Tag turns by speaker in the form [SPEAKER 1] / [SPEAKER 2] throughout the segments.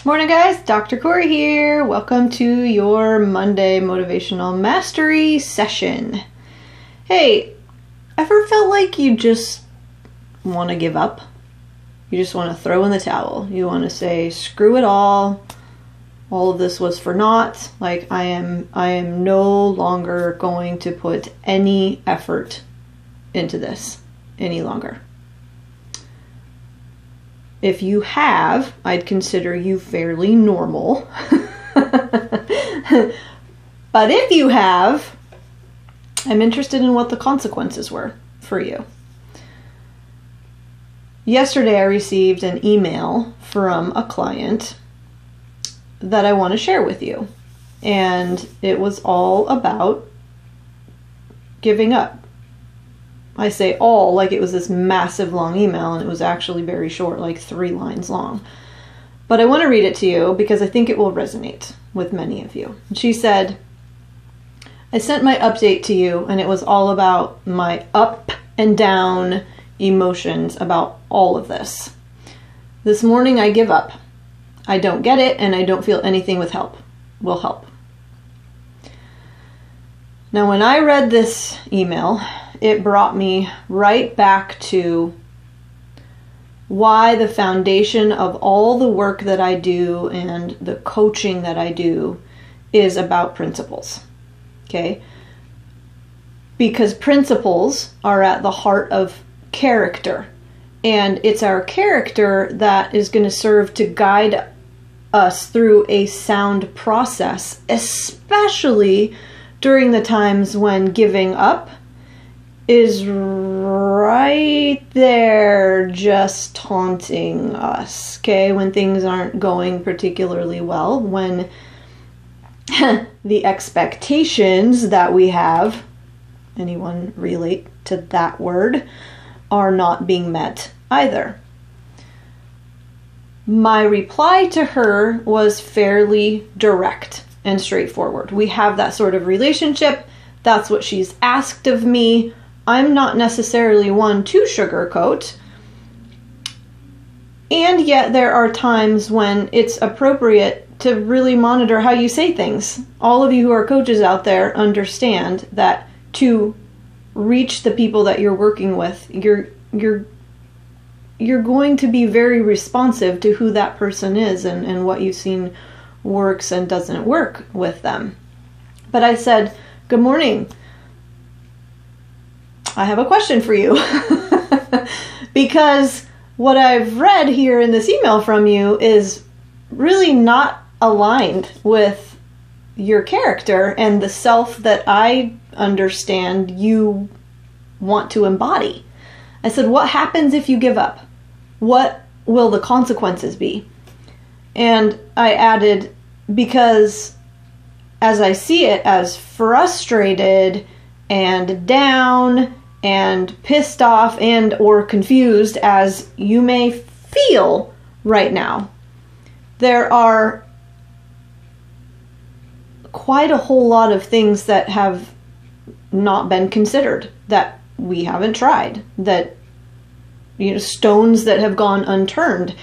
[SPEAKER 1] Morning guys, Dr. Corey here. Welcome to your Monday Motivational Mastery session. Hey, ever felt like you just want to give up? You just want to throw in the towel. You want to say, screw it all of this was for naught. Like I am no longer going to put any effort into this any longer. If you have, I'd consider you fairly normal. But if you have, I'm interested in what the consequences were for you. Yesterday I received an email from a client that I want to share with you. And it was all about giving up. I say all like it was this massive long email, and it was actually very short, like 3 lines long. But I want to read it to you because I think it will resonate with many of you. She said, I sent my update to you, and it was all about my up and down emotions about all of this. This morning I give up. I don't get it, and I don't feel anything will help. Now, when I read this email, it brought me right back to why the foundation of all the work that I do and the coaching that I do is about principles. Okay? Because principles are at the heart of character. And it's our character that is going to serve to guide us through a sound process, especially during the times when giving up is right there just taunting us, okay? When things aren't going particularly well, when the expectations that we have, anyone relate to that word, are not being met either. My reply to her was fairly direct and straightforward. We have that sort of relationship. That's what she's asked of me. I'm not necessarily one to sugarcoat. And yet there are times when it's appropriate to really monitor how you say things. All of you who are coaches out there understand that to reach the people that you're working with, you're going to be very responsive to who that person is and what you've seen works and doesn't work with them. But I said, good morning. I have a question for you. Because what I've read here in this email from you is really not aligned with your character and the self that I understand you want to embody. I said, what happens if you give up? What will the consequences be? And I added, because as I see it, as frustrated and down and pissed off and or confused as you may feel right now, there are quite a whole lot of things that have not been considered, that we haven't tried, that, you know, stones that have gone unturned.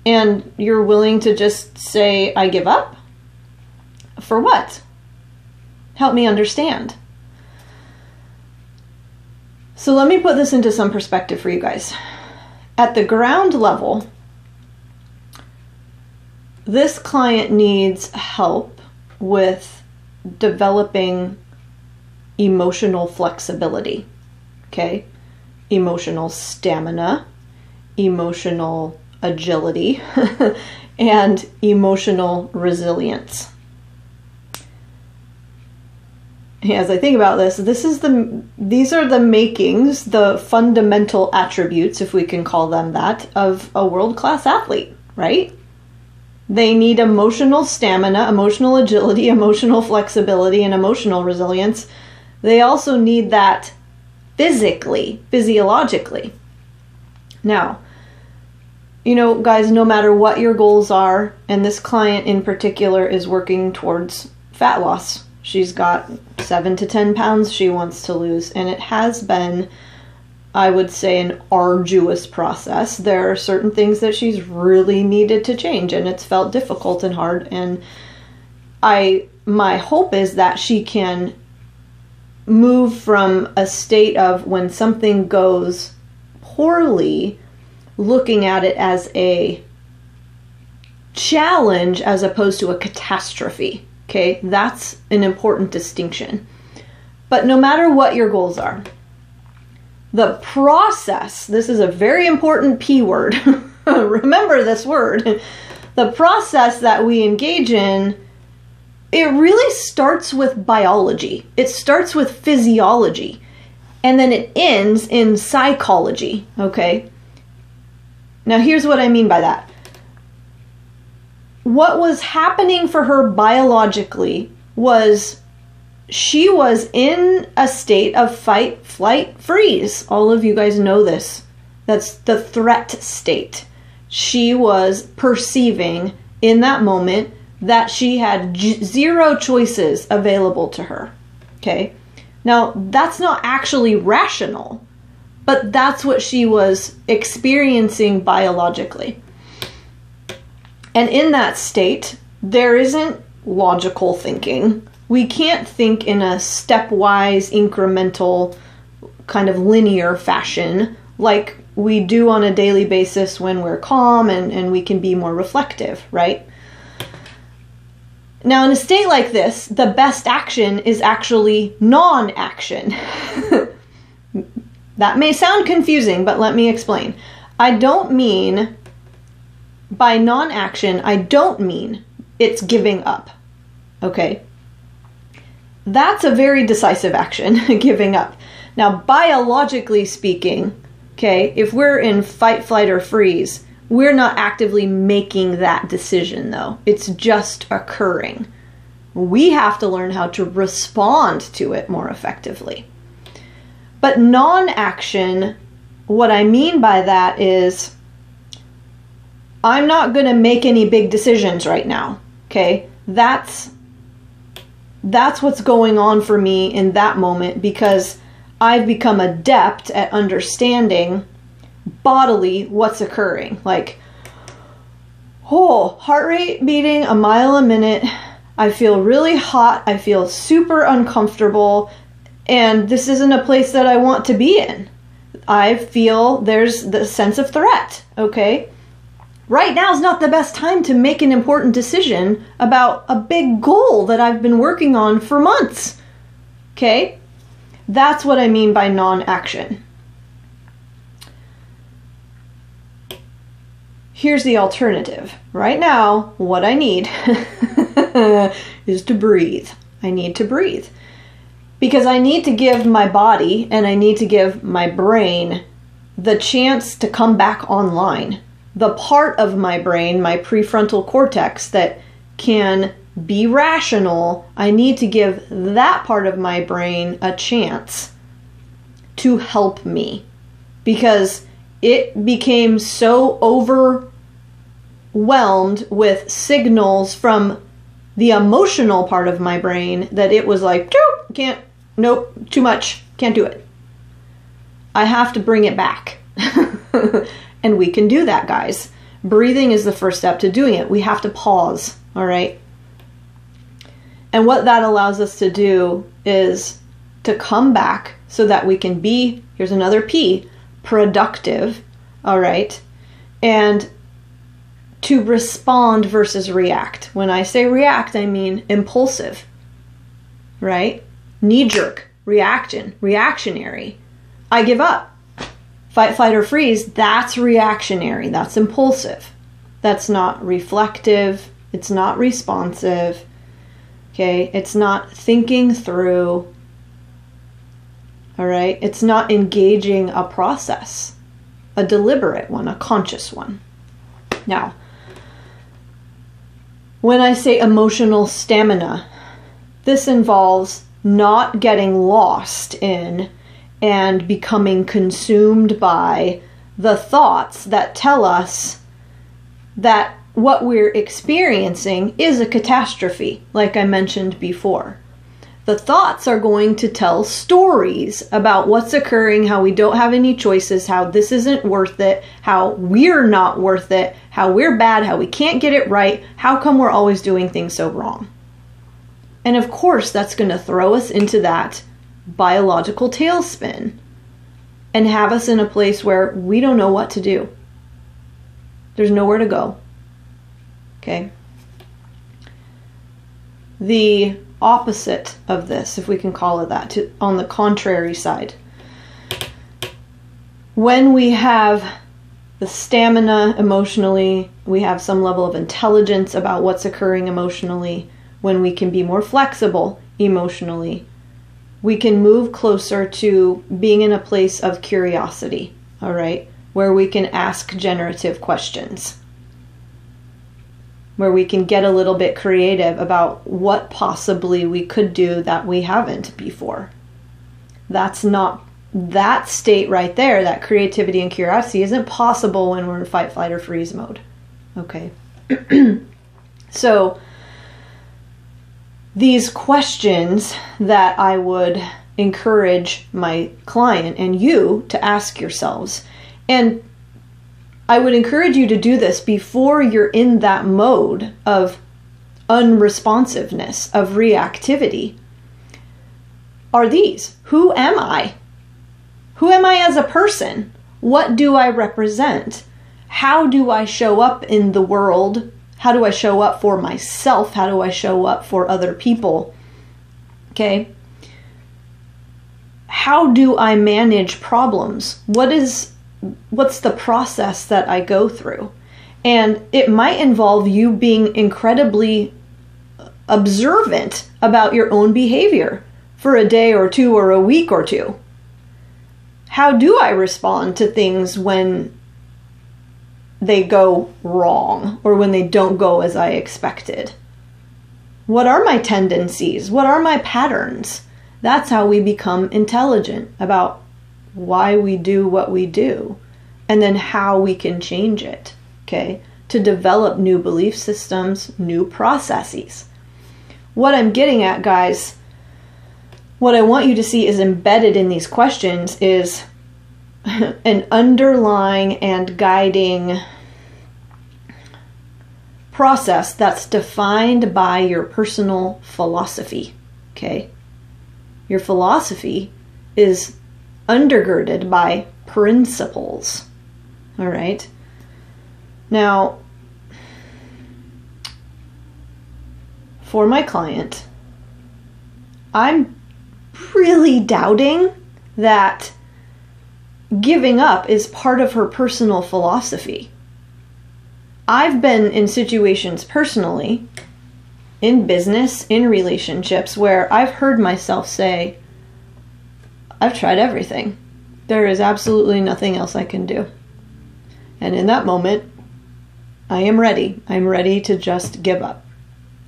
[SPEAKER 1] And you're willing to just say, I give up? For what? Help me understand. So let me put this into some perspective for you guys. At the ground level, this client needs help with developing emotional flexibility, okay? Emotional stamina, emotional agility, and emotional resilience. As I think about this, these are the makings, the fundamental attributes, if we can call them that, of a world-class athlete, right? They need emotional stamina, emotional agility, emotional flexibility, and emotional resilience. They also need that physically, physiologically. Now, you know, guys, no matter what your goals are, and this client in particular is working towards fat loss. She's got 7 to 10 pounds she wants to lose, and it has been I would say, an arduous process. There are certain things that she's really needed to change, and it's felt difficult and hard. And my hope is that she can move from a state of, when something goes poorly, looking at it as a challenge as opposed to a catastrophe. Okay, that's an important distinction. But no matter what your goals are, the process, this is a very important P word. Remember this word. The process that we engage in, it really starts with biology. It starts with physiology. And then it ends in psychology. Okay? Now here's what I mean by that. What was happening for her biologically was she was in a state of fight, flight, freeze. All of you guys know this. That's the threat state. She was perceiving in that moment that she had zero choices available to her. Okay? Now, that's not actually rational, but that's what she was experiencing biologically. And in that state, there isn't logical thinking. We can't think in a stepwise, incremental, kind of linear fashion like we do on a daily basis when we're calm and we can be more reflective, right? Now, in a state like this, the best action is actually non-action. That may sound confusing, but let me explain. I don't mean, by non-action, I don't mean it's giving up, okay? That's a very decisive action, giving up. Now, biologically speaking, okay, if we're in fight, flight, or freeze, we're not actively making that decision, though. It's just occurring. We have to learn how to respond to it more effectively. But non-action, what I mean by that is, I'm not going to make any big decisions right now, okay? That's what's going on for me in that moment, because I've become adept at understanding bodily what's occurring. Like, oh, heart rate beating a mile a minute. I feel really hot. I feel super uncomfortable. And this isn't a place that I want to be in. I feel there's the sense of threat, okay? Right now is not the best time to make an important decision about a big goal that I've been working on for months, okay? That's what I mean by non-action. Here's the alternative. Right now, what I need is to breathe. I need to breathe. Because I need to give my body and I need to give my brain the chance to come back online. The part of my brain, my prefrontal cortex, that can be rational, I need to give that part of my brain a chance to help me. Because it became so overwhelmed with signals from the emotional part of my brain that it was like, can't, nope, too much, can't do it. I have to bring it back. And we can do that, guys. Breathing is the first step to doing it. We have to pause, all right? And what that allows us to do is to come back so that we can be, here's another P, productive, all right? And to respond versus react. When I say react, I mean impulsive, right? Knee-jerk, reactionary. I give up. Fight, flight, or freeze, that's reactionary. That's impulsive. That's not reflective. It's not responsive. Okay? It's not thinking through. All right? It's not engaging a process, a deliberate one, a conscious one. Now, when I say emotional stamina, this involves not getting lost in and becoming consumed by the thoughts that tell us that what we're experiencing is a catastrophe, like I mentioned before. The thoughts are going to tell stories about what's occurring, how we don't have any choices, how this isn't worth it, how we're not worth it, how we're bad, how we can't get it right, how come we're always doing things so wrong. And of course, that's going to throw us into that biological tailspin and have us in a place where we don't know what to do. There's nowhere to go. Okay? The opposite of this, if we can call it that, on the contrary side. When we have the stamina emotionally, we have some level of intelligence about what's occurring emotionally, when we can be more flexible emotionally, we can move closer to being in a place of curiosity, all right, where we can ask generative questions, where we can get a little bit creative about what possibly we could do that we haven't before. That's not, that state right there, that creativity and curiosity, isn't possible when we're in fight, flight, or freeze mode. Okay. So these questions that I would encourage my client and you to ask yourselves, and I would encourage you to do this before you're in that mode of unresponsiveness, of reactivity, are these. Who am I? Who am I as a person? What do I represent? How do I show up in the world? How do I show up for myself? How do I show up for other people? Okay. How do I manage problems? What's the process that I go through? And it might involve you being incredibly observant about your own behavior for a day or two or a week or two. How do I respond to things when they go wrong or when they don't go as I expected? What are my tendencies? What are my patterns? That's how we become intelligent about why we do what we do, and then how we can change it, okay? To develop new belief systems, new processes. What I'm getting at, guys, what I want you to see is embedded in these questions is an underlying and guiding process that's defined by your personal philosophy, okay? Your philosophy is undergirded by principles, all right? Now, for my client, I'm really doubting that giving up is part of her personal philosophy. I've been in situations personally, in business, in relationships, where I've heard myself say, I've tried everything. There is absolutely nothing else I can do. And in that moment, I am ready. I'm ready to just give up.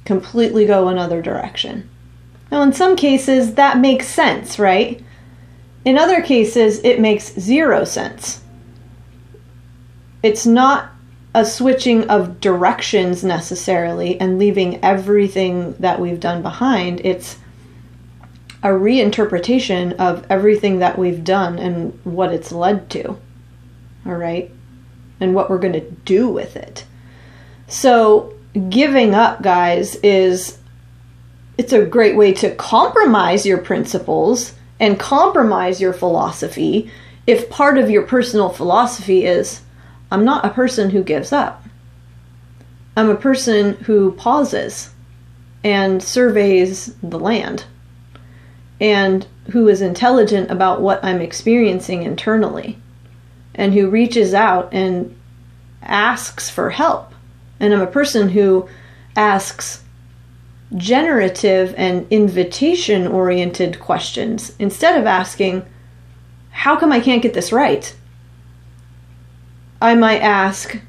[SPEAKER 1] Completely go another direction. Now, in some cases, that makes sense, right? In other cases, it makes zero sense. It's not a switching of directions necessarily and leaving everything that we've done behind. It's a reinterpretation of everything that we've done and what it's led to, all right? And what we're going to do with it. So giving up, guys, it's a great way to compromise your principles and compromise your philosophy if part of your personal philosophy is, I'm not a person who gives up. I'm a person who pauses and surveys the land and who is intelligent about what I'm experiencing internally and who reaches out and asks for help. And I'm a person who asks generative and invitation-oriented questions instead of asking, how come I can't get this right? I might ask,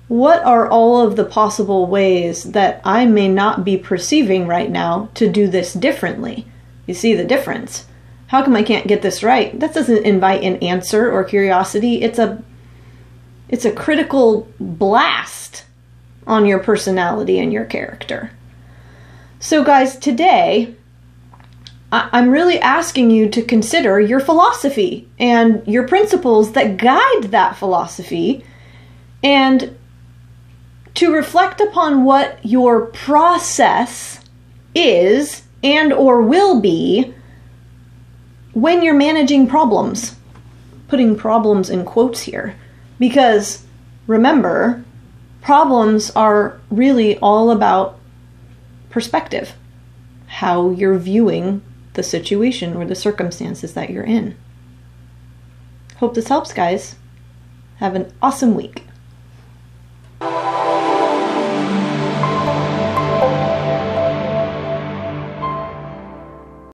[SPEAKER 1] what are all of the possible ways that I may not be perceiving right now to do this differently? You see the difference. How come I can't get this right? That doesn't invite an answer or curiosity. It's a critical blast on your personality and your character. So guys, today, I'm really asking you to consider your philosophy and your principles that guide that philosophy, and to reflect upon what your process is and or will be when you're managing problems. Putting problems in quotes here, because remember, problems are really all about perspective, how you're viewing the situation or the circumstances that you're in. Hope this helps, guys. Have an awesome week.